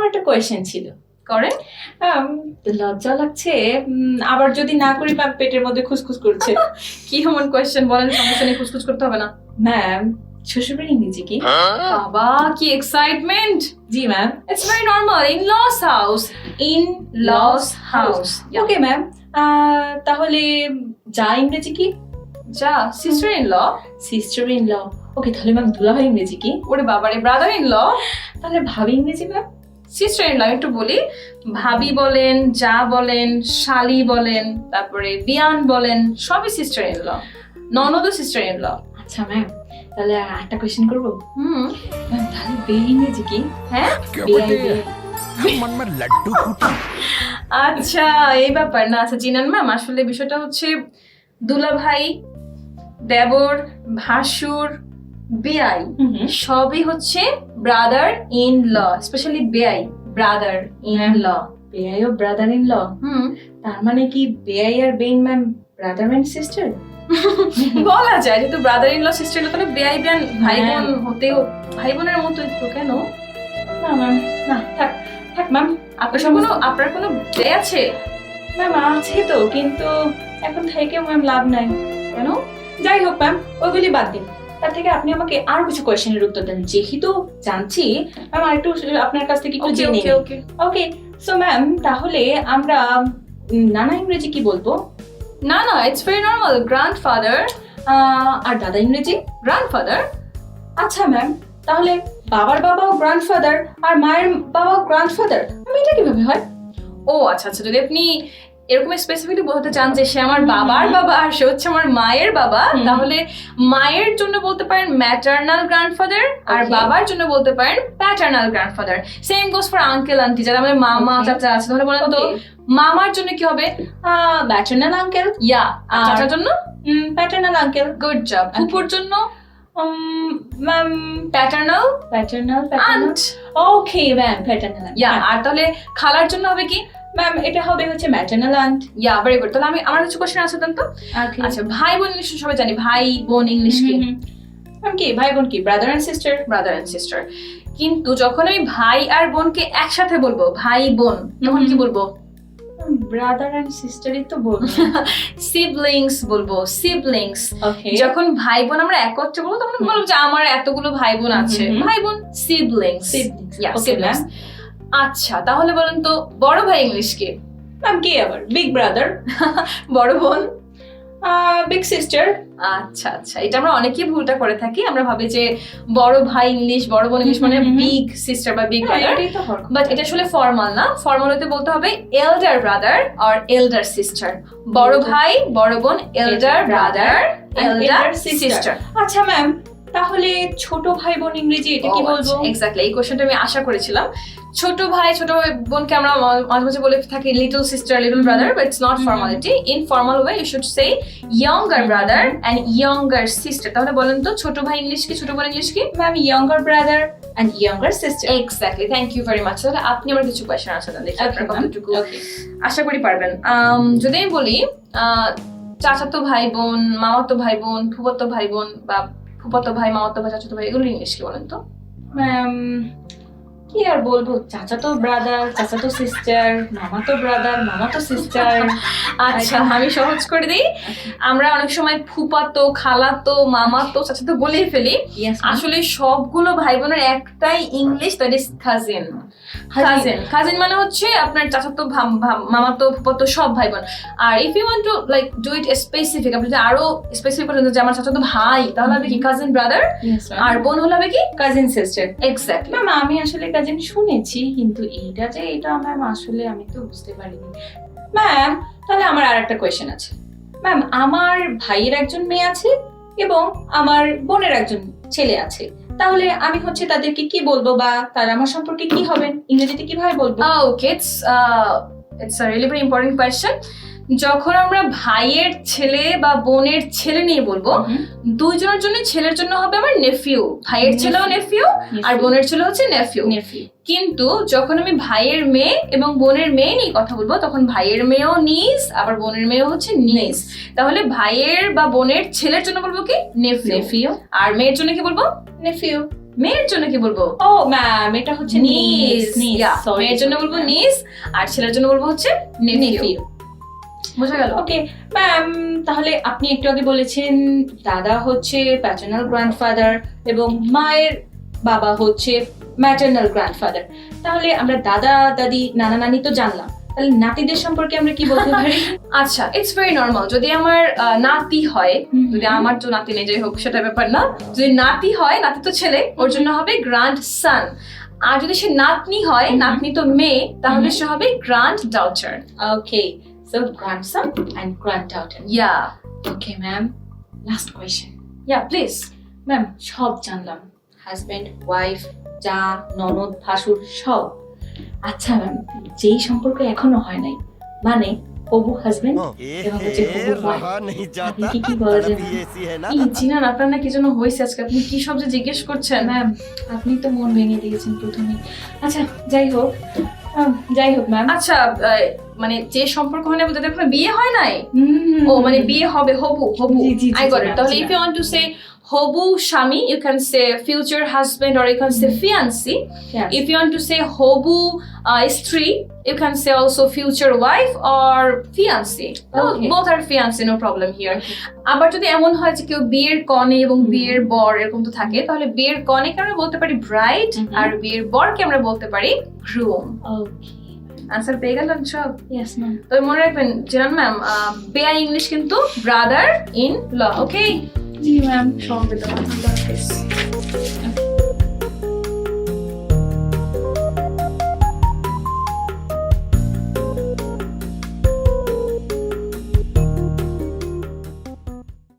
একটা কোয়েশ্চেন ছিল। করেন। লজ্জা লাগছে, আবার যদি না করি ম্যাম পেটের মধ্যে খুসখুস করছে। কি এমন কোয়েশ্চেন বলেন, সমস্যা নেই, খুচখুচ করতে হবে না। ম্যাম শ্বশুরবাড়ি ইংরেজি কি? বাবা কি এক্সাইটমেন্ট। জি ma'am. It's very normal, in laws house. In laws house. Okay ma'am, তাহলে যা ইংরেজি কি? যা sister in law. Sister in law. Okay, তাহলে ম্যাম দুলাভাই ইংরেজি কি? ওরে বাবারে, ব্রাদার ইন ল। তাহলে ভাবি ইংরেজি ম্যাম? সিস্টার ইন ল। একটু বলি, ভাবি বলেন, যা বলেন, শালি বলেন, তারপরে বিয়ান বলেন, সবই সিস্টার ইন ল। ননদও সিস্টার ইন ল। আচ্ছা ম্যাম, তাহলে একটা কোয়েশ্চেন করবো। ম্যাম তাহলে বে ইংরেজি কি? হ্যাঁ, मन में लड्डू फूटा। আচ্ছা এই ব্যাপার না। আচ্ছা জিনান ম্যাম, আসলে বিষয়টা হচ্ছে দুলাভাই, দেবর, ভাসুর, বেয়াই সবই হচ্ছে ব্রাদার ইন ল। স্পেশালি বেয়াই ব্রাদার ইন ল। বেআই ও ব্রাদার ইন ল। তার মানে কি বেআই আর বেইন ম্যাম ব্রাদার এন্ড সিস্টার? বলা যায়, যেহেতু brother in law sister in law, তাহলে বেয়াই বেয়ান ভাই বোন হতেও, ভাই বোনের মতো একটু। কেন না ম্যাম, না থাক থাক ম্যাম। আপনার কোনো বে আছে? ম্যাম আছে তো, কিন্তু এখন থেকেও ম্যাম লাভ নাই। কেন? যাই হোক ম্যাম, ওইগুলি বাদ দিন। তার থেকে আপনি আমাকে আরো কিছু কোয়েশ্চেনের উত্তর দেন, যেহেতু জানছি ম্যাম। আর একটু আপনার কাছ থেকে একটু জেনে নিই। ওকে ওকে, সো ম্যাম তাহলে আমরা নানা ইংরেজি কি বলবো? না না, ইটস ভেরি নরমাল। গ্র্যান্ডফাদার। আর দাদা ইংরেজি? গ্র্যান্ডফাদার। আচ্ছা ম্যাম, তাহলে বাবার বাবাও গ্র্যান্ডফাদার আর মায়ের বাবাও গ্র্যান্ডফাদার, আমি এটা কিভাবে হয়? ও আচ্ছা আচ্ছা, যদি আপনি এরকম স্পেসিফিকলি বলতে চান যে সে আমার বাবার বাবা আর সে হচ্ছে আমার মায়ের বাবা, তাহলে মায়ের জন্য বলতে পারেন ম্যাটারনাল গ্র্যান্ডফাদার, আর বাবার জন্য বলতে পারেন paternal grandfather. Same goes for uncle aunty, যারা আমাদের মামা চাচা আছে। তাহলে বলেন তো মামার জন্য কি হবে? Maternal uncle. ইয়া। আর চাচার জন্য প্যাটারনাল আঙ্কেল। Good job. ফুপুর জন্য ma'am paternal paternal aunt. Okay ma'am, paternal. Yeah. আর তাহলে খালার জন্য হবে কি? ম্যাম এটা হবে হচ্ছে maternal aunt. Yeah, very good. তাহলে আমার কিছু কোশ্চেন আছে দেন তো। আচ্ছা, ভাই বোন ইংলিশ সবাই জানি, ভাই বোন ইংলিশ কি? ম্যাম কি ভাই বোন কি? Brother and sister. Brother and sister. কিন্তু যখন আমি ভাই আর বোনকে একসাথে বলবো, ভাই বোন, তখন কি বলবো? ব্রাদার এন্ড সিস্টারই তো বলবো। সিবলিংস বলবো, সিবলিংস। ওকে, যখন ভাই বোন আমরা একত্রে বলবো তখন বলবো যে আমার এতগুলো ভাই বোন আছে, ভাই বোন সিবলিংস। সিবলিংস। আচ্ছা তাহলে বলেন তো বড় ভাই ইংলিশ কি? ম্যাম কি আবার? Big brother. বড় বোন বিগ সিস্টার। আচ্ছা আচ্ছা, এটা আমরা অনেকেই ভুলটা করে থাকি। আমরা ভাবি যে বড় ভাই ইংলিশ, বড় বোন ইংলিশ মানে বিগ সিস্টার বা বিগ ব্রাদার, বাট এটা আসলে ফর্মাল না। ফর্মালতে বলতে হবে এল্ডার ব্রাদার আর এল্ডার সিস্টার। বড় ভাই, বড় বোন, এল্ডার ব্রাদার, এল্ডার সিস্টার। আচ্ছা ম্যাম, তাহলে ছোট ভাই বোন ইংরেজি এটা কি বলবো? এক্স্যাক্টলি, এই কোশ্চেনটা আমি আশা করেছিলাম। ছোট ভাই ছোট বোনকে আমরা মাঝে মাঝে বলে থাকি little sister, little brother, but it's not formality. In formal way you should say younger brother and younger sister. তাহলে বলেন তো ছোট ভাই ইংলিশ কি, ছোট বোন ইংলিশ কি? Ma'am younger brother and younger sister. Exactly, thank you very much. তাহলে আপনি আমার কিছু কোয়েশ্চেন আছে দেখি আপনার কতটুকু ওকে, আশা করি পারবেন। যদি আমি বলি চাচাতো ভাই বোন, মামাতো ভাই বোন, ফুফাতো ভাই বোন বা ফুফাতো ভাই, মামাতো ভাই, চাচাতো ভাই, এগুলো ইংলিশ কি বলেন তো? ম্যাম কি আর বলবো, চাচাতো ব্রাদার, চাচাতো সিস্টার, মামাতো ব্রাদার, মামাতো সিস্টার। আচ্ছা আমি সহজ করে দিই। আমরা অনেক সময় ফুপাতো, খালাতো, মামাতো, চাচাতো বলেই ফেলি। আসলে সবগুলো ভাই বোনের একটাই English, that is cousin. Cousin, cousin মানে হচ্ছে আপনার চাচাতো, মামাতো, ফুপাতো সব ভাই বোন। আর if you want to like do it specific, আপনি যদি আরো স্পেসিফিক করেন যে আমার চাচাতো ভাই, তাহলে হবে কি কাজিন ব্রাদার, আর বোন হলে হবে কি কাজিন সিস্টার। এক্স্যাক্টলি। ম্যাম আমি আসলে কাজিন শুনেছি, কিন্তু এইটা যে এটা ম্যাম আসলে আমি তো বুঝতে পারিনি। ম্যাম তাহলে আমার আর একটা কোয়েশ্চেন আছে। ম্যাম আমার ভাইয়ের একজন মেয়ে আছে এবং আমার বোনের একজন ছেলে আছে, তাহলে আমি হচ্ছে তাদেরকে কি বলবো বা তারা আমার সম্পর্কে কি হবেন, ইংরেজিতে কিভাবে বলবো? Okay, it's a really very important question. যখন আমরা ভাইয়ের ছেলে বা বোনের ছেলে নিয়ে বলবো, দুইজনের জন্য, ছেলের জন্য হবে আমার নেফিউ, ভাইয়ের ছেলেও নেফিউ আর বোনের ছেলে হচ্ছে নেফিউ। নেফিউ। কিন্তু যখন আমি ভাইয়ের মেয়ে এবং বোনের মেয়ে নিয়ে কথা বলবো, তখন ভাইয়ের মেয়েও নিস, আবার বোনের মেয়েও হচ্ছে নিস। তাহলে ভাইয়ের বা বোনের ছেলের জন্য বলবো কি নেফিউ, নেফিউ। আর মেয়ের জন্য কি বলবো? নেফিউ। মেয়ের জন্য কি বলবো? ও ম্যাম, এটা হচ্ছে নিস। মেয়ের জন্য বলবো নিস, আর ছেলের জন্য বলবো হচ্ছে নেফিউ। নেফিউ। বোঝা গেল? ওকে ম্যাম, তাহলে আপনি একটু আগে বলেছেন দাদা হচ্ছে প্যাটার্নাল গ্র্যান্ডফাদার এবং মায়ের বাবা হচ্ছে ম্যাটার্নাল গ্র্যান্ডফাদার। তাহলে আমরা দাদা দাদি নানা নানি তো জানলাম, তাহলে নাতিদের সম্পর্কে আমরা কি বলতে পারি? আচ্ছা, ইটস ভেরি নর্মাল। যদি আমার নাতি হয়, যদি আমার তো নাতি নেই, যাই হোক সেটা ব্যাপার না, যদি নাতি হয়, নাতি তো ছেলে, ওর জন্য হবে গ্র্যান্ড সান। আর যদি সে নাতনি হয়, নাতনি তো মেয়ে, তাহলে সে হবে granddaughter. Okay, so grandson and granddaughter. Yeah okay ma'am, last question. Yeah please. Ma'am সব জানলাম, হাজবেন্ড ওয়াইফ, যা, ননদ, ভাসুর সব। আচ্ছা ম্যাম, যেই সম্পর্ক এখনো হয় নাই, মানে হবু হাজবেন্ড এবং হচ্ছে হবু ওয়াইফ, रहा नहीं আপনি जाता কি কি বলেন? तड़प ही ऐसी है ना। জিনান, আপনার না কি যেন হয়েছে আজকে, আপনি কি সব যে জিজ্ঞেস করছেন? ম্যাম আপনি তো মন ভেঙে দিয়েছেন প্রথমে। আচ্ছা যাই হোক, ম্যাম। আচ্ছা, মানে যে সম্পর্ক হয় না বলতে এখন বিয়ে হয় নাই? ও মানে বিয়ে হবে, হবু, হবু। জি, জি, জি, I got G, it. ma'am, তাহলে জি, if you want to say হবু স্বামী, you can say future husband or you can say fiance. If you want to say hobu স্ত্রী, you can say also future wife or fiancé. Okay. Both are fiancé, no problem here. আবার যদি এমন হয় যে কেউ বিয়ের কনে এবং বিয়ের বর এরকম তো থাকে, তাহলে বিয়ের কনেকে আমরা বলতে পারি ব্রাইড, আর বিয়ের বরকে আমরা বলতে পারি গ্রুম। ওকে, আনসার পেয়ে গেলেন সব? Yes ma'am. তবে মনে রাখবেন জিনান ম্যাম, বেয়া ইংলিশ কিন্তু ব্রাদার ইন ল। ওকে, জি ম্যাম। সব দিতে পারেন।